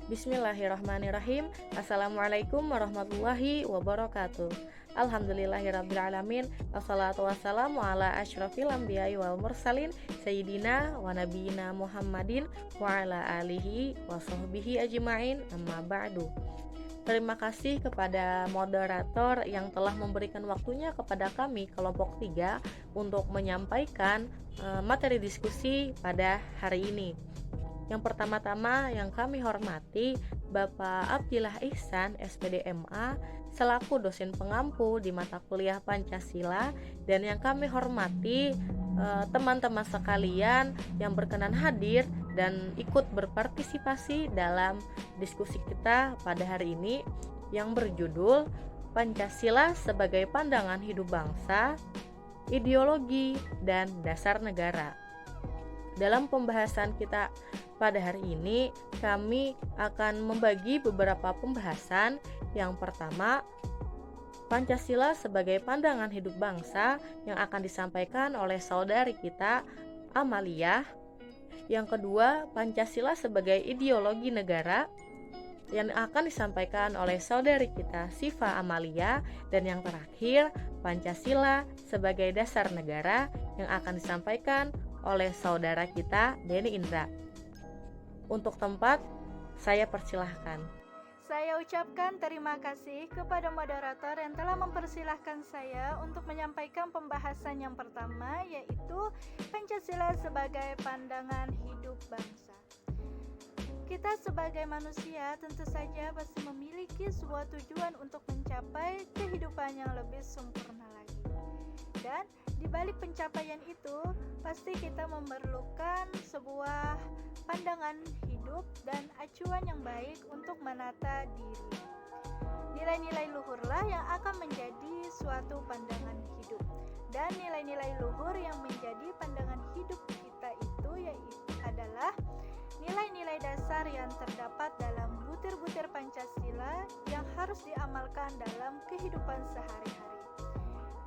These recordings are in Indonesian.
Bismillahirrahmanirrahim. Assalamualaikum warahmatullahi wabarakatuh. Alhamdulillahirrabbilalamin. Wassalatu wassalamu ala asyrafil anbiya'i wal mursalin Sayyidina wa nabiyina Muhammadin wa ala alihi wa sahbihi ajma'in, amma ba'du. Terima kasih kepada moderator yang telah memberikan waktunya kepada kami kelompok 3 untuk menyampaikan materi diskusi pada hari ini. Yang pertama-tama yang kami hormati Bapak Abdillah Ihsan, SPD MA, selaku dosen pengampu di mata kuliah Pancasila, dan yang kami hormati teman-teman sekalian yang berkenan hadir dan ikut berpartisipasi dalam diskusi kita pada hari ini yang berjudul Pancasila sebagai Pandangan Hidup Bangsa, Ideologi, dan Dasar Negara. Dalam pembahasan kita pada hari ini, kami akan membagi beberapa pembahasan. Yang pertama, Pancasila sebagai pandangan hidup bangsa yang akan disampaikan oleh saudari kita, Amalia. Yang kedua, Pancasila sebagai ideologi negara yang akan disampaikan oleh saudari kita, Siva Amalia. Dan yang terakhir, Pancasila sebagai dasar negara yang akan disampaikan oleh saudara kita, Denny Indra. Untuk tempat, saya persilahkan. Saya ucapkan terima kasih kepada moderator yang telah mempersilahkan saya untuk menyampaikan pembahasan yang pertama, yaitu Pancasila sebagai pandangan hidup bangsa. Kita sebagai manusia tentu saja pasti memiliki sebuah tujuan untuk mencapai kehidupan yang lebih sempurna lagi. Dan di balik pencapaian itu, pasti kita memerlukan sebuah pandangan hidup dan acuan yang baik untuk menata diri. Nilai-nilai luhurlah yang akan menjadi suatu pandangan hidup. Dan nilai-nilai luhur yang menjadi pandangan hidup kita itu adalah nilai-nilai dasar yang terdapat dalam butir-butir Pancasila yang harus diamalkan dalam kehidupan sehari-hari,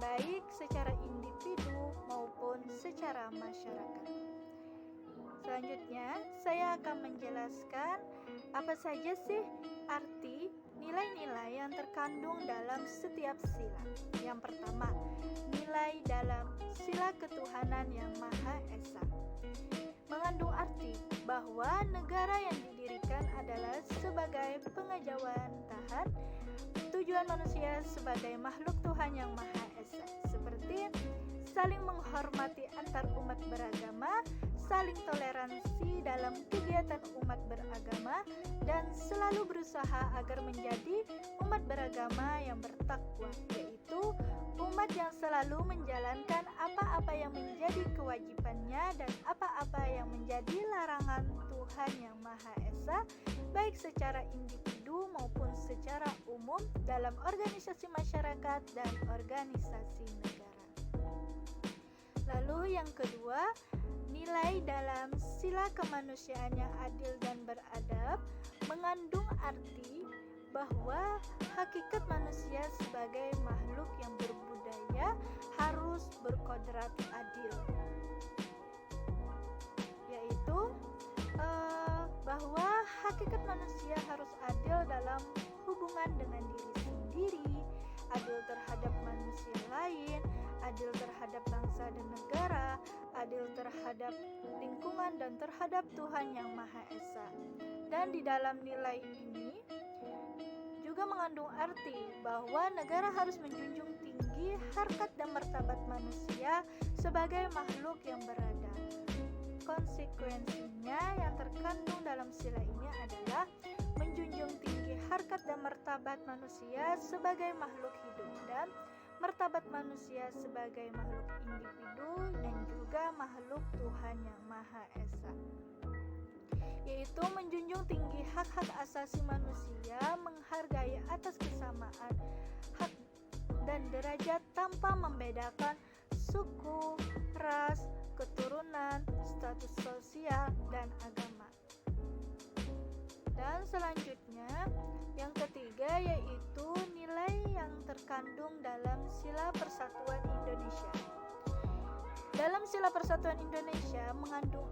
baik secara individu maupun secara masyarakat. Selanjutnya, saya akan menjelaskan apa saja sih arti nilai-nilai yang terkandung dalam setiap sila. Yang pertama, nilai dalam sila ketuhanan yang Maha Esa mengandung arti bahwa negara yang didirikan adalah sebagai pengejauhantahan tujuan manusia sebagai makhluk Tuhan yang Maha Esa, seperti saling menghormati antar umat beragama, saling toleransi dalam kegiatan umat beragama, dan selalu berusaha agar menjadi umat beragama yang bertakwa, yaitu umat yang selalu menjalankan apa-apa yang menjadi kewajibannya dan apa-apa yang menjadi larangan Tuhan yang Maha Esa, baik secara individu maupun secara umum dalam organisasi masyarakat dan organisasi negara. Lalu yang kedua, nilai dalam sila kemanusiaan yang adil dan beradab mengandung arti bahwa hakikat manusia sebagai makhluk yang berbudaya harus berkodrat adil, yaitu bahwa hakikat manusia harus adil dalam hubungan dengan diri sendiri, adil terhadap manusia lain, adil terhadap bangsa dan negara, adil terhadap lingkungan dan terhadap Tuhan yang Maha Esa. Dan di dalam nilai ini juga mengandung arti bahwa negara harus menjunjung tinggi harkat dan martabat manusia sebagai makhluk yang beradab. Konsekuensinya yang terkandung dalam sila ini adalah menjunjung tinggi harkat dan martabat manusia sebagai makhluk hidup dan martabat manusia sebagai makhluk individu dan juga makhluk Tuhan yang Maha Esa, yaitu menjunjung tinggi hak-hak asasi manusia, menghargai atas kesamaan hak dan derajat tanpa membedakan suku, ras, keturunan, status sosial, dan agama. Dan selanjutnya, yang ketiga yaitu nilai yang terkandung dalam Sila Persatuan Indonesia. Dalam Sila Persatuan Indonesia mengandung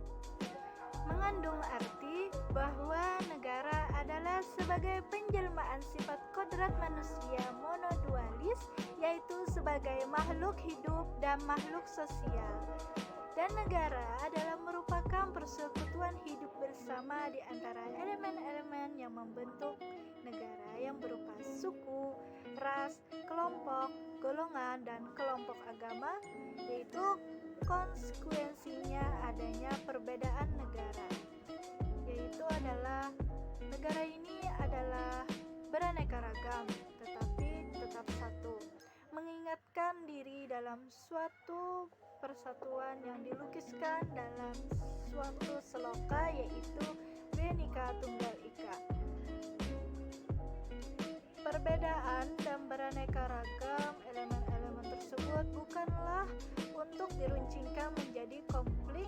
mengandung arti bahwa negara adalah sebagai penjelmaan sifat kodrat manusia monodualis, yaitu sebagai makhluk hidup dan makhluk sosial. Dan negara adalah merupakan persekutuan hidup bersama di antara elemen-elemen yang membentuk negara yang berupa suku, ras, kelompok, golongan, dan kelompok agama, yaitu konsekuensinya adanya perbedaan negara, yaitu adalah negara ini adalah beraneka ragam tetapi tetap satu, mengingatkan diri dalam suatu persatuan yang dilukiskan dalam suatu seloka, yaitu Bhinneka Tunggal Ika. Perbedaan dan beraneka ragam elemen-elemen tersebut bukanlah untuk diruncingkan menjadi konflik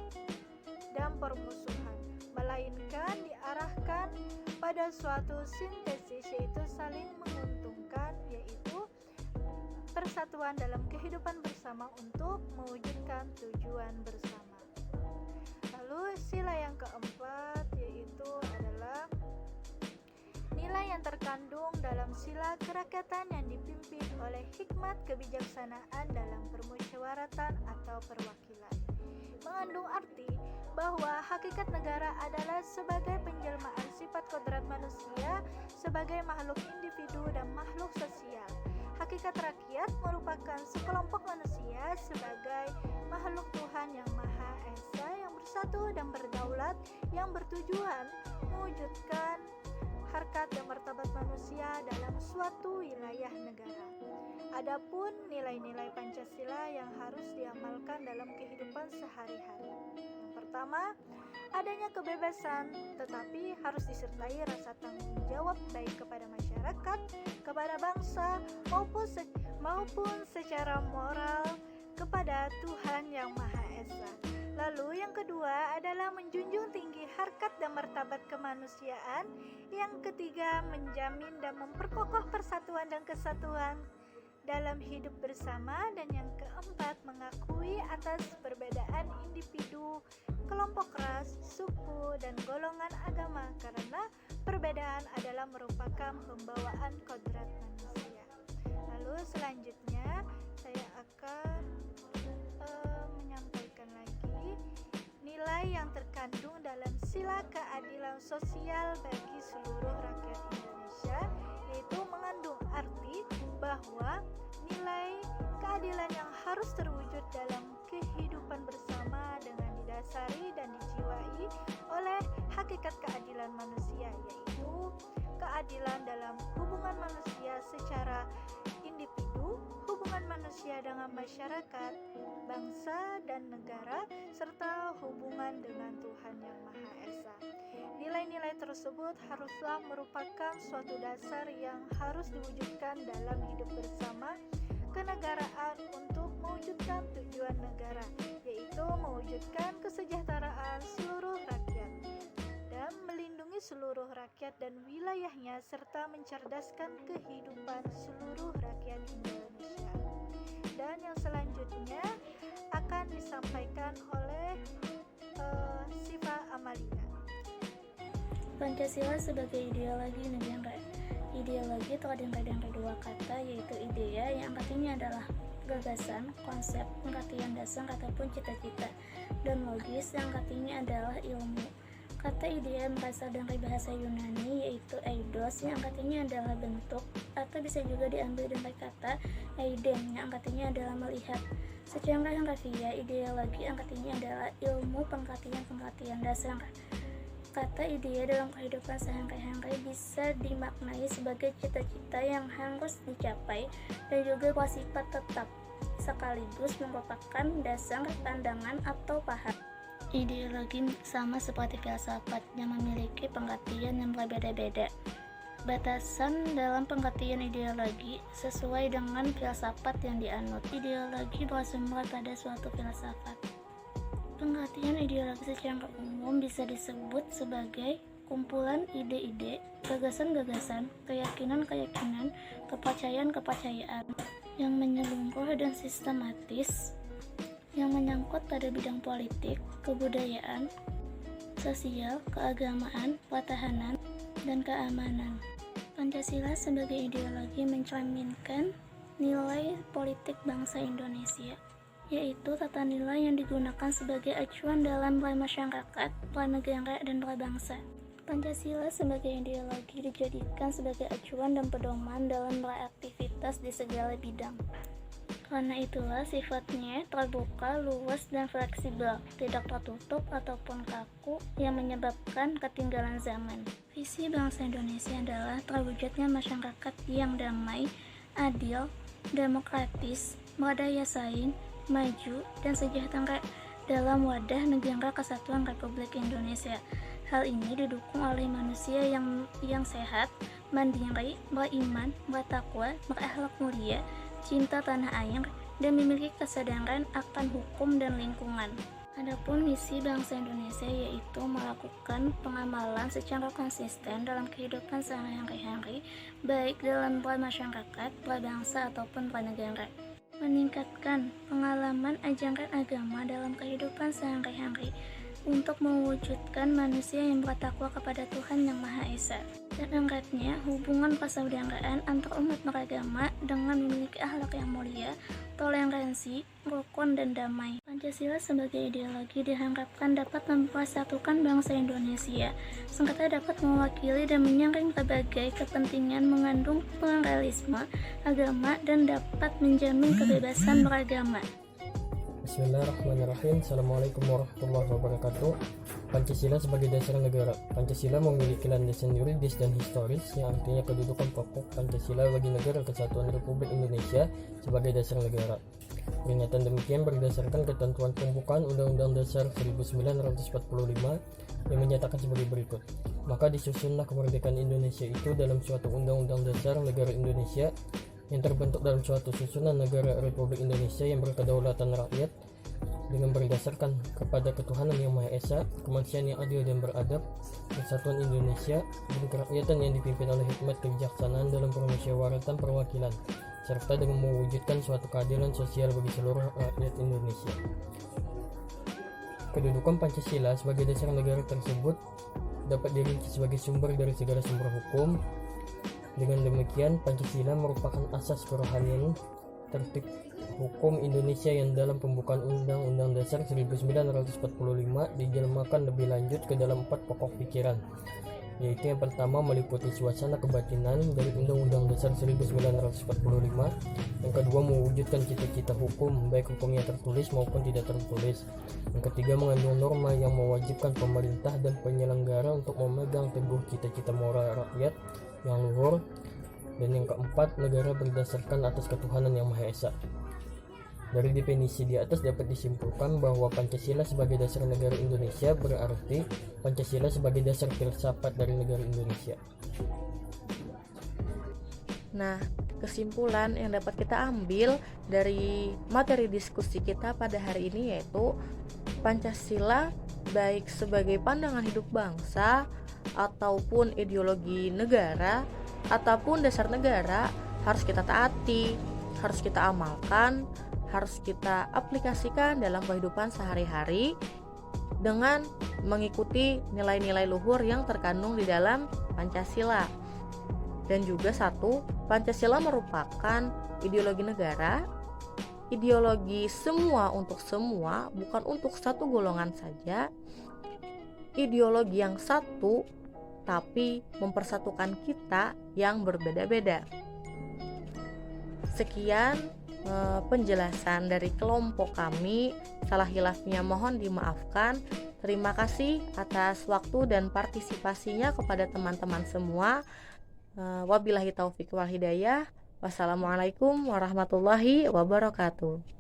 dan permusuhan, melainkan diarahkan pada suatu sintesis, yaitu saling menguntungkan, yaitu persatuan dalam kehidupan bersama untuk mewujudkan tujuan bersama. Lalu sila yang keempat yaitu adalah nilai yang terkandung dalam sila kerakyatan yang dipimpin oleh hikmat kebijaksanaan dalam permusyawaratan atau perwakilan. Mengandung arti bahwa hakikat negara adalah sebagai penjelmaan sifat kodrat manusia sebagai makhluk individu dan makhluk sosial. Hakikat rakyat merupakan sekelompok manusia sebagai makhluk Tuhan yang Maha Esa yang bersatu dan berdaulat, yang bertujuan mewujudkan harkat dan martabat manusia dalam suatu wilayah negara. Adapun nilai-nilai Pancasila yang harus diamalkan dalam kehidupan sehari-hari. Yang pertama, adanya kebebasan, tetapi harus disertai rasa tanggung jawab baik kepada masyarakat, kepada bangsa, maupun secara moral kepada Tuhan yang Maha Esa. Lalu yang kedua adalah menjunjung tinggi harkat dan martabat kemanusiaan. Yang ketiga, menjamin dan memperkokoh persatuan dan kesatuan dalam hidup bersama. Dan yang keempat, mengakui atas perbedaan individu, kelompok ras, suku, dan golongan agama, karena perbedaan adalah merupakan pembawaan kodrat manusia. Lalu selanjutnya saya akan menyampaikan lagi nilai yang terkandung dalam sila keadilan sosial bagi seluruh rakyat Indonesia, yaitu mengandung arti bahwa nilai keadilan yang harus terwujud dalam kehidupan bersama dengan didasari dan dijiwai oleh hakikat keadilan manusia, yaitu keadilan dalam hubungan manusia secara individu, hubungan manusia dengan masyarakat, bangsa dan negara, serta hubungan dengan Tuhan yang Maha Esa. Nilai-nilai tersebut haruslah merupakan suatu dasar yang harus diwujudkan dalam hidup bersama kenegaraan untuk mewujudkan tujuan negara, yaitu mewujudkan kesejahteraan seluruh rakyat dan melindungi seluruh rakyat dan wilayahnya, serta mencerdaskan kehidupan seluruh rakyat Indonesia. Dan yang selanjutnya akan disampaikan oleh Siva Amalia. Pancasila sebagai ideologi negara. Ideologi terdiri dari dua kata, yaitu idea yang artinya adalah gagasan, konsep, pengertian dasar ataupun cita-cita, dan logis yang artinya adalah ilmu. Kata idea berasal dari bahasa Yunani, yaitu eidos yang artinya adalah bentuk, atau bisa juga diambil dari kata eiden yang artinya adalah melihat. Secara harfiah, ideologi yang artinya adalah ilmu pengertian dasar. Kata idea dalam kehidupan sehari-hari bisa dimaknai sebagai cita-cita yang harus dicapai dan juga bersifat tetap, sekaligus merupakan dasar pandangan atau paham. Ideologi sama seperti filsafat yang memiliki pengertian yang berbeda-beda. Batasan dalam pengertian ideologi sesuai dengan filsafat yang dianut. Ideologi bersumber pada suatu filsafat. Pengertian ideologi secara umum bisa disebut sebagai kumpulan ide-ide, gagasan-gagasan, keyakinan-keyakinan, kepercayaan-kepercayaan yang menyeluruh dan sistematis, yang menyangkut pada bidang politik, kebudayaan, sosial, keagamaan, pertahanan, dan keamanan. Pancasila sebagai ideologi mencerminkan nilai politik bangsa Indonesia, yaitu tata nilai yang digunakan sebagai acuan dalam bermasyarakat, bernegara, dan berbangsa. Pancasila sebagai ideologi dijadikan sebagai acuan dan pedoman dalam beraktivitas di segala bidang. Karena itulah sifatnya terbuka, luas, dan fleksibel, tidak tertutup ataupun kaku yang menyebabkan ketinggalan zaman. Visi bangsa Indonesia adalah terwujudnya masyarakat yang damai, adil, demokratis, berdaya saing, maju, dan sejahtera dalam wadah negara kesatuan Republik Indonesia. Hal ini didukung oleh manusia yang sehat, mandiri, beriman, bertakwa, berakhlak mulia, cinta tanah air, dan memiliki kesadaran akan hukum dan lingkungan. Adapun misi bangsa Indonesia yaitu melakukan pengamalan secara konsisten dalam kehidupan sehari-hari, baik dalam bermasyarakat, berbangsa, ataupun bernegara. Meningkatkan pengalaman ajaran agama dalam kehidupan sehari-hari untuk mewujudkan manusia yang bertakwa kepada Tuhan Yang Maha Esa, dan eratnya hubungan persaudaraan antar umat beragama dengan memiliki akhlak yang mulia, toleransi, rukun, dan damai. Pancasila sebagai ideologi diharapkan dapat mempersatukan bangsa Indonesia, serta dapat mewakili dan menyaring berbagai kepentingan, mengandung pluralisme agama, dan dapat menjamin kebebasan beragama. Bismillahirrahmanirrahim. Assalamualaikum warahmatullahi wabarakatuh. Pancasila sebagai dasar negara. Pancasila memiliki landasan yuridis dan historis yang artinya kedudukan pokok Pancasila bagi negara kesatuan Republik Indonesia sebagai dasar negara. Pernyataan demikian berdasarkan ketentuan pembukaan Undang-Undang Dasar 1945 yang menyatakan sebagai berikut. Maka disusunlah kemerdekaan Indonesia itu dalam suatu Undang-Undang Dasar Negara Indonesia yang terbentuk dalam suatu susunan negara Republik Indonesia yang berkedaulatan rakyat dengan berdasarkan kepada ketuhanan yang Maha Esa, kemanusiaan yang adil dan beradab, persatuan Indonesia, dan kerakyatan yang dipimpin oleh hikmat kebijaksanaan dalam permusyawaratan perwakilan, serta dengan mewujudkan suatu keadilan sosial bagi seluruh rakyat Indonesia. Kedudukan Pancasila sebagai dasar negara tersebut dapat dirinci sebagai sumber dari segala sumber hukum. Dengan demikian, Pancasila merupakan asas kerohanian tertib hukum Indonesia yang dalam pembukaan Undang-Undang Dasar 1945 dijelmakan lebih lanjut ke dalam 4 pokok pikiran, yaitu yang pertama meliputi suasana kebatinan dari Undang-Undang Dasar 1945, yang kedua mewujudkan cita-cita hukum, baik hukumnya tertulis maupun tidak tertulis, yang ketiga mengandung norma yang mewajibkan pemerintah dan penyelenggara untuk memegang teguh cita-cita moral rakyat yang luhur, dan yang keempat negara berdasarkan atas ketuhanan yang Maha Esa. Dari definisi di atas dapat disimpulkan bahwa Pancasila sebagai dasar negara Indonesia berarti Pancasila sebagai dasar filsafat dari negara Indonesia. Nah, kesimpulan yang dapat kita ambil dari materi diskusi kita pada hari ini yaitu Pancasila baik sebagai pandangan hidup bangsa ataupun ideologi negara ataupun dasar negara harus kita taati, harus kita amalkan, harus kita aplikasikan dalam kehidupan sehari-hari dengan mengikuti nilai-nilai luhur yang terkandung di dalam Pancasila. Dan juga satu, Pancasila merupakan ideologi negara, ideologi semua untuk semua, bukan untuk satu golongan saja, ideologi yang satu tapi mempersatukan kita yang berbeda-beda. Sekian penjelasan dari kelompok kami, salah hilafnya mohon dimaafkan. Terima kasih atas waktu dan partisipasinya kepada teman-teman semua. Wabillahi taufiq wal hidayah. Wassalamualaikum warahmatullahi wabarakatuh.